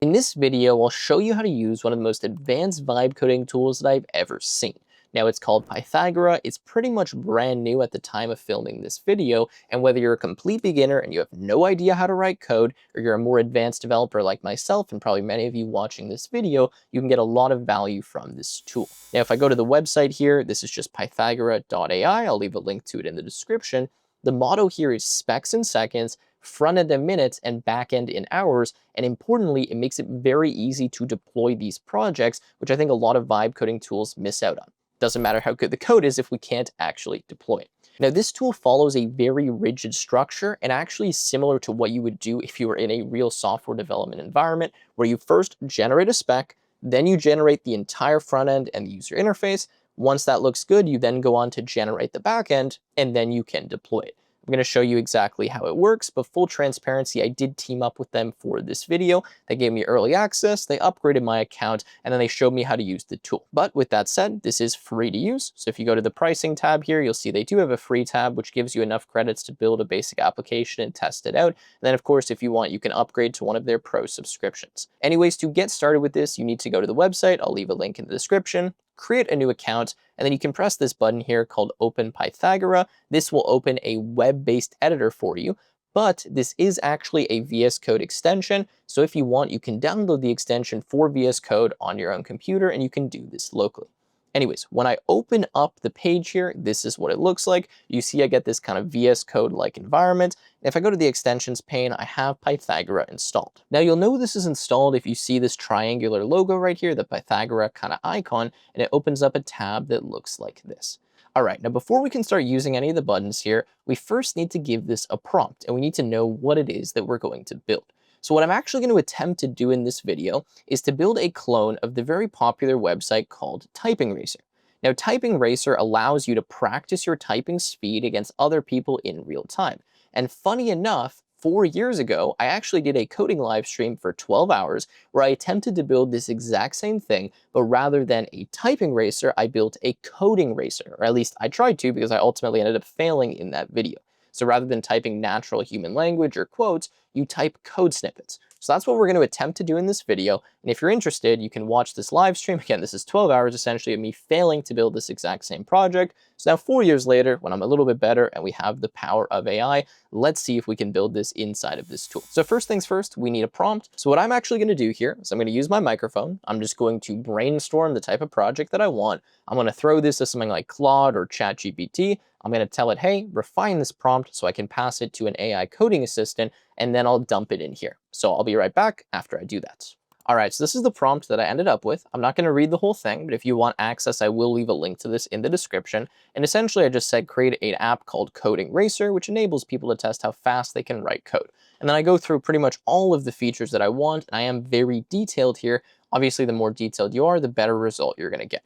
In this video, I'll show you how to use one of the most advanced vibe coding tools that I've ever seen. Now, it's called Pythagora. It's pretty much brand new at the time of filming this video, and whether you're a complete beginner and you have no idea how to write code, or you're a more advanced developer like myself, and probably many of you watching this video, you can get a lot of value from this tool. Now, if I go to the website here, this is just pythagora.ai. I'll leave a link to it in the description. The motto here is specs in seconds, front end in minutes, and back end in hours. And importantly, it makes it very easy to deploy these projects, which I think a lot of vibe coding tools miss out on. Doesn't matter how good the code is if we can't actually deploy it. Now, this tool follows a very rigid structure and actually similar to what you would do if you were in a real software development environment, where you first generate a spec, then you generate the entire front end and the user interface. Once that looks good, you then go on to generate the back end, and then you can deploy it. I'm going to show you exactly how it works, but full transparency, I did team up with them for this video. They gave me early access, they upgraded my account, and then they showed me how to use the tool. But with that said, this is free to use. So if you go to the pricing tab here, you'll see they do have a free tab, which gives you enough credits to build a basic application and test it out. And then of course, if you want, you can upgrade to one of their pro subscriptions. Anyways, to get started with this, you need to go to the website. I'll leave a link in the description. Create a new account, and then you can press this button here called Open Pythagora. This will open a web-based editor for you, but this is actually a VS Code extension. So if you want, you can download the extension for VS Code on your own computer, and you can do this locally. Anyways, when I open up the page here, this is what it looks like. You see I get this kind of VS Code-like environment. If I go to the extensions pane, I have Pythagora installed. Now you'll know this is installed if you see this triangular logo right here, the Pythagora kind of icon, and it opens up a tab that looks like this. All right, now before we can start using any of the buttons here, we first need to give this a prompt, and we need to know what it is that we're going to build. So what I'm actually going to attempt to do in this video is to build a clone of the very popular website called Typing Racer. Now, Typing Racer allows you to practice your typing speed against other people in real time. And funny enough, 4 years ago, I actually did a coding live stream for 12 hours where I attempted to build this exact same thing, but rather than a typing racer, I built a coding racer, or at least I tried to, because I ultimately ended up failing in that video. So rather than typing natural human language or quotes, you type code snippets. So that's what we're going to attempt to do in this video. And if you're interested, you can watch this live stream. Again, this is 12 hours essentially of me failing to build this exact same project. So now 4 years later, when I'm a little bit better and we have the power of AI, let's see if we can build this inside of this tool. So first things first, we need a prompt. So what I'm actually going to do here is I'm going to use my microphone. I'm just going to brainstorm the type of project that I want. I'm going to throw this to something like Claude or ChatGPT. I'm going to tell it, hey, refine this prompt so I can pass it to an AI coding assistant, and then I'll dump it in here. So I'll be right back after I do that. All right, so this is the prompt that I ended up with. I'm not going to read the whole thing, but if you want access, I will leave a link to this in the description. And essentially, I just said create an app called Coding Racer, which enables people to test how fast they can write code. And then I go through pretty much all of the features that I want. And I am very detailed here. Obviously, the more detailed you are, the better result you're going to get.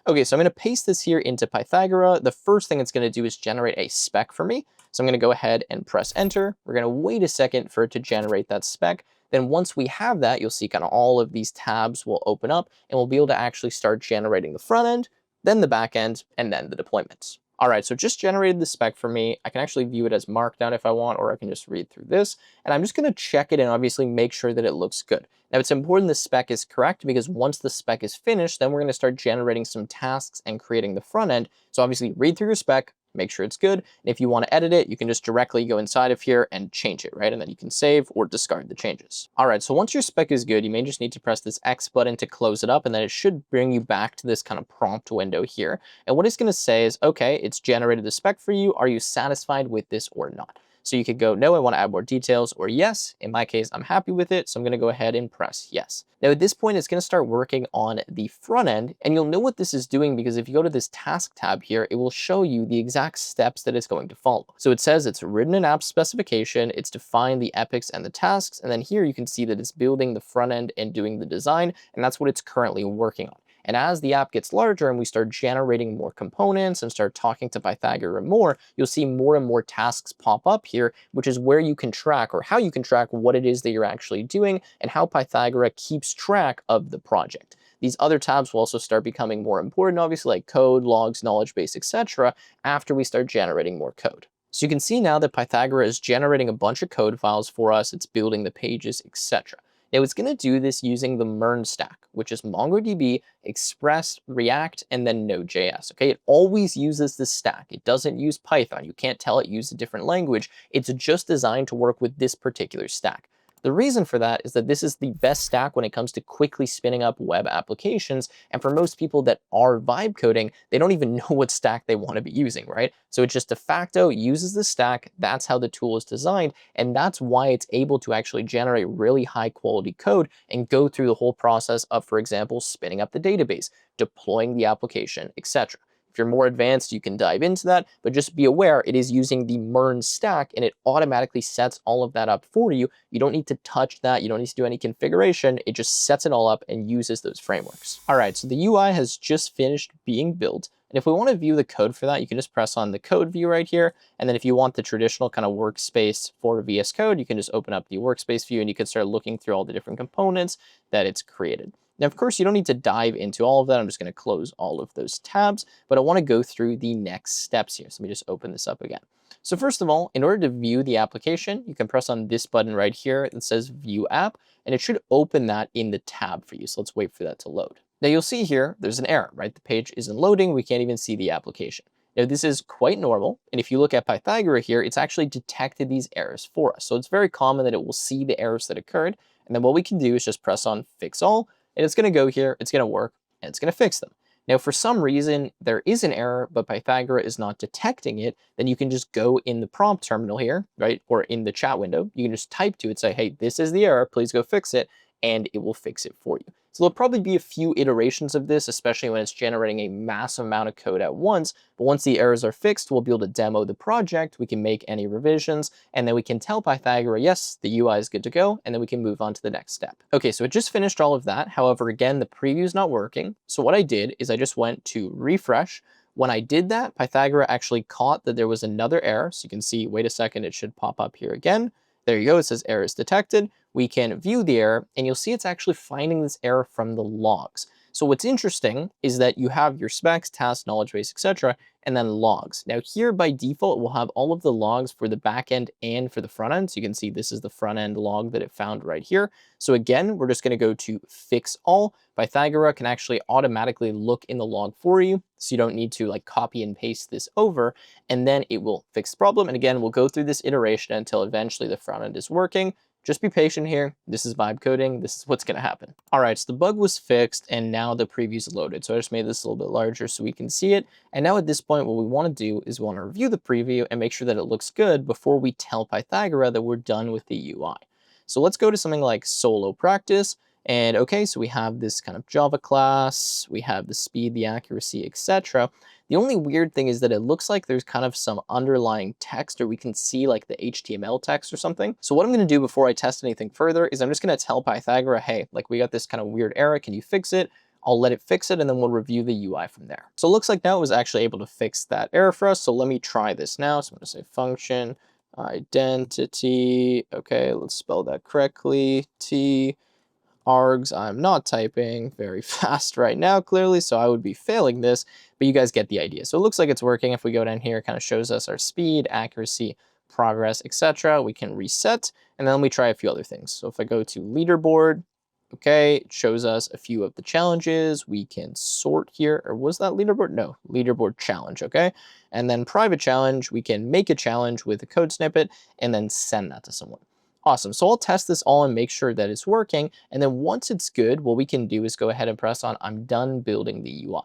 Okay, so I'm going to paste this here into Pythagora. The first thing it's going to do is generate a spec for me. So I'm going to go ahead and press enter. We're going to wait a second for it to generate that spec. Then once we have that, you'll see kind of all of these tabs will open up, and we'll be able to actually start generating the front end, then the back end, and then the deployments. All right, so just generated the spec for me. I can actually view it as Markdown if I want, or I can just read through this. And I'm just going to check it and obviously make sure that it looks good. Now, it's important the spec is correct, because once the spec is finished, then we're going to start generating some tasks and creating the front end. So obviously read through your spec, make sure it's good. And if you want to edit it, you can just directly go inside of here and change it, right? And then you can save or discard the changes. All right, so once your spec is good, you may just need to press this X button to close it up, and then it should bring you back to this kind of prompt window here. And what it's going to say is, okay, it's generated the spec for you. Are you satisfied with this or not? So you could go, no, I want to add more details, or yes. In my case, I'm happy with it, so I'm going to go ahead and press yes. Now at this point, it's going to start working on the front end, and you'll know what this is doing because if you go to this task tab here, it will show you the exact steps that it's going to follow. So it says it's written an app specification, it's defined the epics and the tasks, and then here you can see that it's building the front end and doing the design, and that's what it's currently working on. And as the app gets larger and we start generating more components and start talking to Pythagora more, you'll see more and more tasks pop up here, which is where you can track, or how you can track, what it is that you're actually doing and how Pythagora keeps track of the project. These other tabs will also start becoming more important, obviously, like code, logs, knowledge base, etc., after we start generating more code. So you can see now that Pythagora is generating a bunch of code files for us, it's building the pages, etc. Now it's going to do this using the MERN stack, which is MongoDB, Express, React, and then Node.js. Okay, it always uses this stack. It doesn't use Python. You can't tell it uses a different language. It's just designed to work with this particular stack. The reason for that is that this is the best stack when it comes to quickly spinning up web applications. And for most people that are vibe coding, they don't even know what stack they want to be using, right? So it just de facto uses the stack. That's how the tool is designed. And that's why it's able to actually generate really high quality code and go through the whole process of, for example, spinning up the database, deploying the application, etc. If you're more advanced, you can dive into that, but just be aware it is using the MERN stack and it automatically sets all of that up for you. You don't need to touch that. You don't need to do any configuration. It just sets it all up and uses those frameworks. All right, so the UI has just finished being built. And if we want to view the code for that, you can just press on the code view right here. And then if you want the traditional kind of workspace for VS Code, you can just open up the workspace view and you can start looking through all the different components that it's created. Now, of course, you don't need to dive into all of that. I'm just going to close all of those tabs, but I want to go through the next steps here. So let me just open this up again. So first of all, in order to view the application, you can press on this button right here that says View App, and it should open that in the tab for you. So let's wait for that to load. Now you'll see here, there's an error, right? The page isn't loading. We can't even see the application. Now this is quite normal. And if you look at Pythagora here, it's actually detected these errors for us. So it's very common that it will see the errors that occurred. And then what we can do is just press on Fix All, and it's going to go here, it's going to work, and it's going to fix them. Now, for some reason, there is an error, but Pythagora is not detecting it, then you can just go in the prompt terminal here, right? Or in the chat window, you can just type to it, say, hey, this is the error, please go fix it, and it will fix it for you. So there'll probably be a few iterations of this, especially when it's generating a massive amount of code at once. But once the errors are fixed, we'll be able to demo the project, we can make any revisions, and then we can tell Pythagora, yes, the UI is good to go, and then we can move on to the next step. Okay, so it just finished all of that. However, again, the preview is not working. So what I did is I just went to refresh. When I did that, Pythagora actually caught that there was another error. So you can see, wait a second, it should pop up here again. There you go, it says error is detected. We can view the error, and you'll see it's actually finding this error from the logs. So what's interesting is that you have your specs, tasks, knowledge base, etc., and then logs. Now here by default, we'll have all of the logs for the backend and for the front end. So you can see this is the front end log that it found right here. So again, we're just going to go to fix all. Pythagora can actually automatically look in the log for you. So you don't need to like copy and paste this over, and then it will fix the problem. And again, we'll go through this iteration until eventually the front end is working. Just be patient here. This is vibe coding. This is what's going to happen. All right, so the bug was fixed and now the preview's loaded. So I just made this a little bit larger so we can see it. And now at this point, what we want to do is we want to review the preview and make sure that it looks good before we tell Pythagora that we're done with the UI. So let's go to something like solo practice. And okay, so we have this kind of Java class, we have the speed, the accuracy, etc. The only weird thing is that it looks like there's kind of some underlying text, or we can see like the HTML text or something. So what I'm going to do before I test anything further is I'm just going to tell Pythagora, hey, like we got this kind of weird error, can you fix it? I'll let it fix it, and then we'll review the UI from there. So it looks like now it was actually able to fix that error for us. So let me try this now. So I'm going to say function identity. Okay, let's spell that correctly. Args, I'm not typing very fast right now, clearly, so I would be failing this, but you guys get the idea. So it looks like it's working. If we go down here, it kind of shows us our speed, accuracy, progress, etc. We can reset, and then we try a few other things. So if I go to leaderboard, okay, it shows us a few of the challenges. We can sort here, or was that leaderboard? No, leaderboard challenge, okay? And then private challenge, we can make a challenge with a code snippet and then send that to someone. Awesome, so I'll test this all and make sure that it's working. And then once it's good, what we can do is go ahead and press on I'm done building the UI.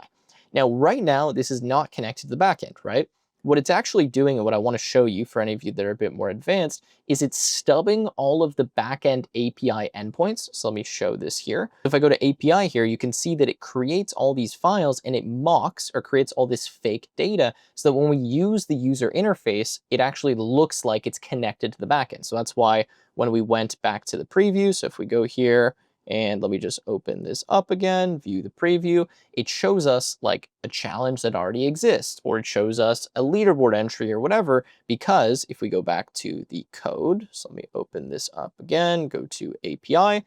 Now, right now, this is not connected to the backend, right? What it's actually doing, and what I want to show you for any of you that are a bit more advanced, is it's stubbing all of the backend API endpoints. So let me show this here. If I go to API here, you can see that it creates all these files and it mocks or creates all this fake data so that when we use the user interface, it actually looks like it's connected to the backend. So that's why when we went back to the preview, so if we go here, and let me just open this up again, view the preview, it shows us like a challenge that already exists, or it shows us a leaderboard entry or whatever, because if we go back to the code, so let me open this up again, go to API,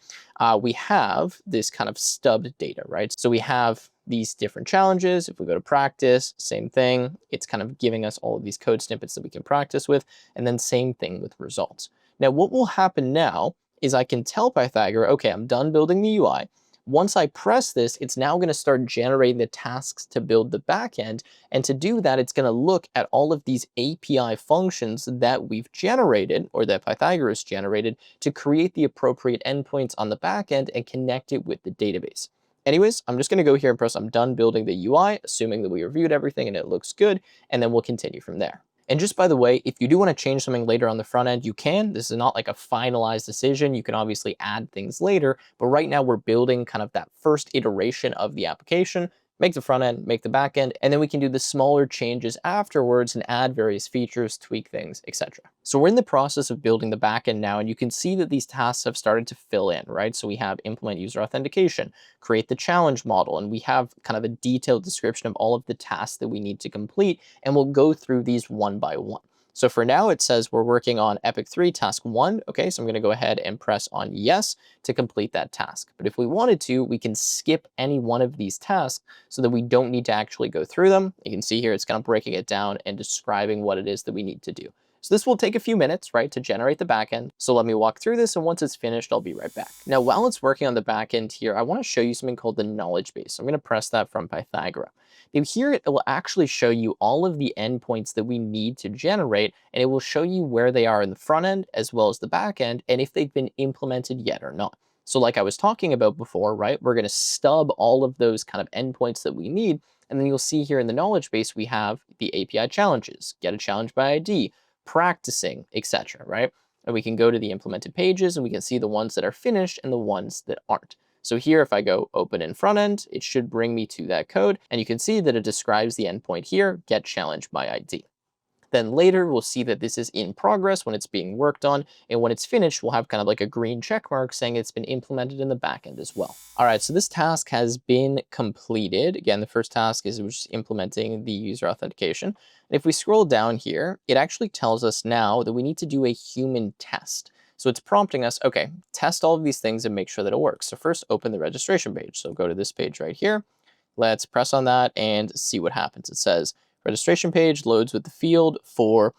we have this kind of stubbed data, right? So we have these different challenges. If we go to practice, same thing. It's kind of giving us all of these code snippets that we can practice with, and then same thing with results. Now, what will happen now is I can tell Pythagora, okay, I'm done building the UI. Once I press this, it's now going to start generating the tasks to build the backend. And to do that, it's going to look at all of these API functions that we've generated, or that Pythagoras generated, to create the appropriate endpoints on the backend and connect it with the database. Anyways, I'm just going to go here and press I'm done building the UI, assuming that we reviewed everything and it looks good, and then we'll continue from there. And just by the way, if you do want to change something later on the front end, you can. This is not like a finalized decision. You can obviously add things later, but right now we're building kind of that first iteration of the application, make the front end, make the back end, and then we can do the smaller changes afterwards and add various features, tweak things, etc. So we're in the process of building the back end now, and you can see that these tasks have started to fill in, right? So we have implement user authentication, create the challenge model, and we have kind of a detailed description of all of the tasks that we need to complete, and we'll go through these one by one. So for now, it says we're working on Epic 3 task 1. Okay, so I'm going to go ahead and press on yes to complete that task. But if we wanted to, we can skip any one of these tasks so that we don't need to actually go through them. You can see here, it's kind of breaking it down and describing what it is that we need to do. So this will take a few minutes, right, to generate the backend. So let me walk through this, and once it's finished, I'll be right back. Now, while it's working on the backend here, I want to show you something called the knowledge base. So I'm going to press that from Pythagora. Now here, it will actually show you all of the endpoints that we need to generate, and it will show you where they are in the front end as well as the back end, and if they've been implemented yet or not. So like I was talking about before, right, we're going to stub all of those kind of endpoints that we need, and then you'll see here in the knowledge base, we have the API challenges, get a challenge by ID, practicing, etc., right? And we can go to the implemented pages and we can see the ones that are finished and the ones that aren't. So here, if I go open in front end, it should bring me to that code. And you can see that it describes the endpoint here, get challenge by ID. Then later, we'll see that this is in progress when it's being worked on. And when it's finished, we'll have kind of like a green check mark saying it's been implemented in the backend as well. All right, so this task has been completed. Again, the first task is just implementing the user authentication. And if we scroll down here, it actually tells us now that we need to do a human test. So it's prompting us, okay, test all of these things and make sure that it works. So first, open the registration page. So go to this page right here. Let's press on that and see what happens. It says, registration page loads with the field for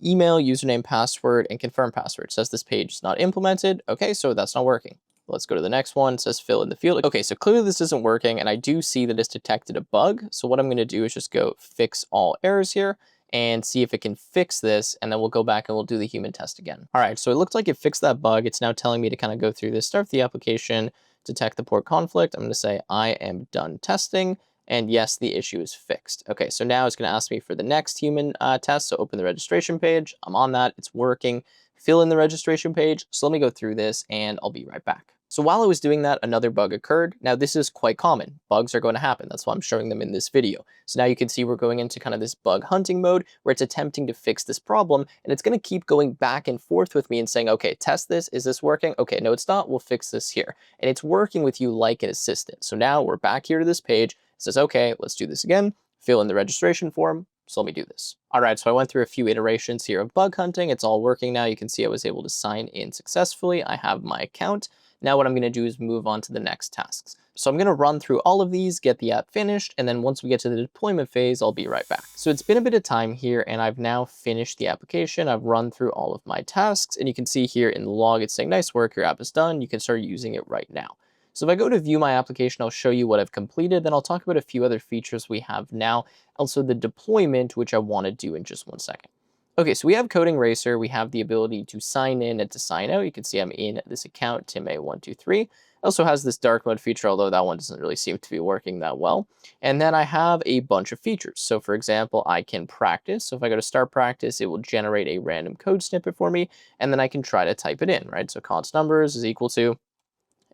email, username, password, and confirm password. It says this page is not implemented. Okay, so that's not working. Let's go to the next one. It says fill in the field. Okay, so clearly this isn't working, and I do see that it's detected a bug. So what I'm going to do is just go fix all errors here and see if it can fix this, and then we'll go back and we'll do the human test again. All right, so it looks like it fixed that bug. It's now telling me to kind of go through this, start the application, detect the port conflict. I'm going to say I am done testing. And yes, the issue is fixed. Okay, so now it's going to ask me for the next human test. So open the registration page. I'm on that. It's working. Fill in the registration page. So let me go through this and I'll be right back. So while I was doing that, another bug occurred. Now this is quite common. Bugs are going to happen. That's why I'm showing them in this video. So now you can see we're going into kind of this bug hunting mode where it's attempting to fix this problem. And it's going to keep going back and forth with me and saying, okay, test this. Is this working? Okay, no, it's not. We'll fix this here. And it's working with you like an assistant. So now we're back here to this page. It says, okay, let's do this again. Fill in the registration form. So let me do this. All right, so I went through a few iterations here of bug hunting. It's all working now. You can see I was able to sign in successfully. I have my account. Now what I'm going to do is move on to the next tasks. So I'm going to run through all of these, get the app finished, and then once we get to the deployment phase, I'll be right back. So it's been a bit of time here, and I've now finished the application. I've run through all of my tasks, and you can see here in the log, it's saying, nice work, your app is done. You can start using it right now. So if I go to view my application, I'll show you what I've completed. Then I'll talk about a few other features we have now. Also the deployment, which I want to do in just one second. Okay, so we have Coding Racer. We have the ability to sign in and to sign out. You can see I'm in this account, TimA123. It also has this dark mode feature, although that one doesn't really seem to be working that well. And then I have a bunch of features. So for example, I can practice. So if I go to start practice, it will generate a random code snippet for me. And then I can try to type it in, right? So const numbers is equal to,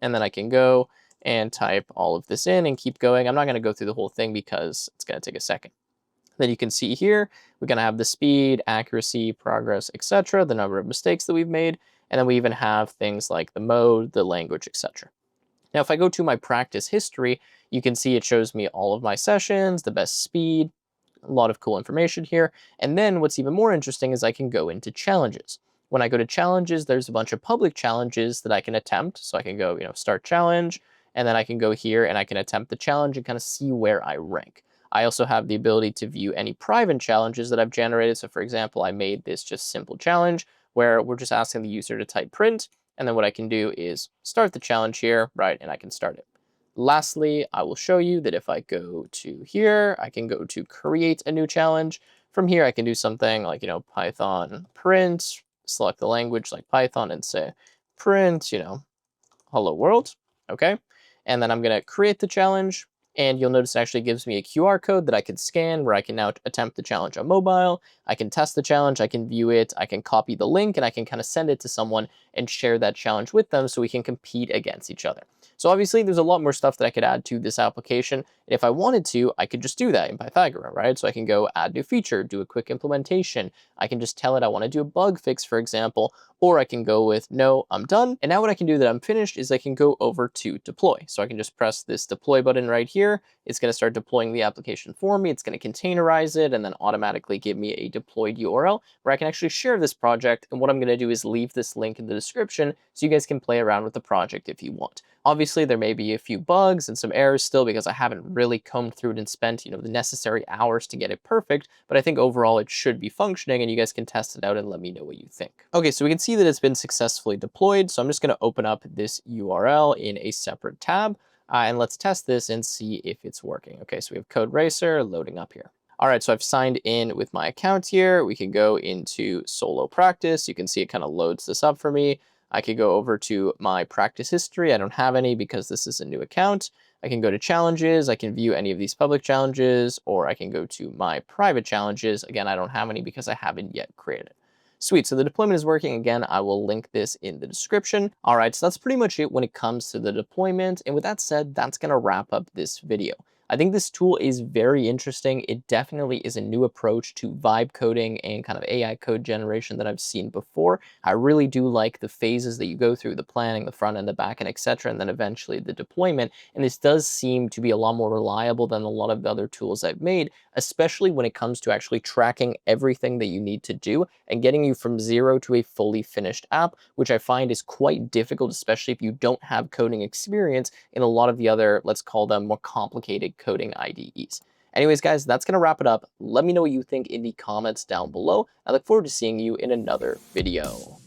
and then I can go and type all of this in and keep going. I'm not going to go through the whole thing because it's going to take a second. Then you can see here, we're going to have the speed, accuracy, progress, etc., the number of mistakes that we've made, and then we even have things like the mode, the language, etc. Now, if I go to my practice history, you can see it shows me all of my sessions, the best speed, a lot of cool information here. And then what's even more interesting is I can go into challenges. When I go to challenges, there's a bunch of public challenges that I can attempt. So I can go, start challenge, and then I can go here and I can attempt the challenge and kind of see where I rank. I also have the ability to view any private challenges that I've generated. So for example, I made this just simple challenge where we're just asking the user to type print, And then what I can do is start the challenge here, right? And I can start it. Lastly, I will show you that if I go to here, I can go to create a new challenge. From here, I can do something like, Python print, select the language like Python and say print, hello world. Okay. And then I'm going to create the challenge. And you'll notice it actually gives me a QR code that I can scan where I can now attempt the challenge on mobile. I can test the challenge, I can view it, I can copy the link, and I can kind of send it to someone and share that challenge with them so we can compete against each other. So obviously there's a lot more stuff that I could add to this application. And if I wanted to, I could just do that in Pythagora, right? So I can go add new feature, do a quick implementation. I can just tell it I want to do a bug fix, for example, or I can go with, no, I'm done. And now what I can do that I'm finished is I can go over to deploy. So I can just press this deploy button right here. It's going to start deploying the application for me. It's going to containerize it and then automatically give me a deployed URL where I can actually share this project. And what I'm going to do is leave this link in the description so you guys can play around with the project if you want. Obviously, there may be a few bugs and some errors still because I haven't really combed through it and spent, the necessary hours to get it perfect, but I think overall it should be functioning and you guys can test it out and let me know what you think. Okay, so we can see that it's been successfully deployed, so I'm just going to open up this URL in a separate tab, and let's test this and see if it's working. Okay, so we have Code Racer loading up here. All right, so I've signed in with my account here. We can go into solo practice. You can see it kind of loads this up for me. I could go over to my practice history. I don't have any because this is a new account. I can go to challenges. I can view any of these public challenges, or I can go to my private challenges. Again, I don't have any because I haven't yet created it. Sweet, so the deployment is working. Again, I will link this in the description. All right, so that's pretty much it when it comes to the deployment. And with that said, that's gonna wrap up this video. I think this tool is very interesting. It definitely is a new approach to vibe coding and kind of AI code generation that I've seen before. I really do like the phases that you go through, the planning, the front end, the back end, etc., and then eventually the deployment. And this does seem to be a lot more reliable than a lot of the other tools I've made, especially when it comes to actually tracking everything that you need to do and getting you from zero to a fully finished app, which I find is quite difficult, especially if you don't have coding experience in a lot of the other, let's call them more complicated coding IDEs. Anyways, guys, that's going to wrap it up. Let me know what you think in the comments down below. I look forward to seeing you in another video.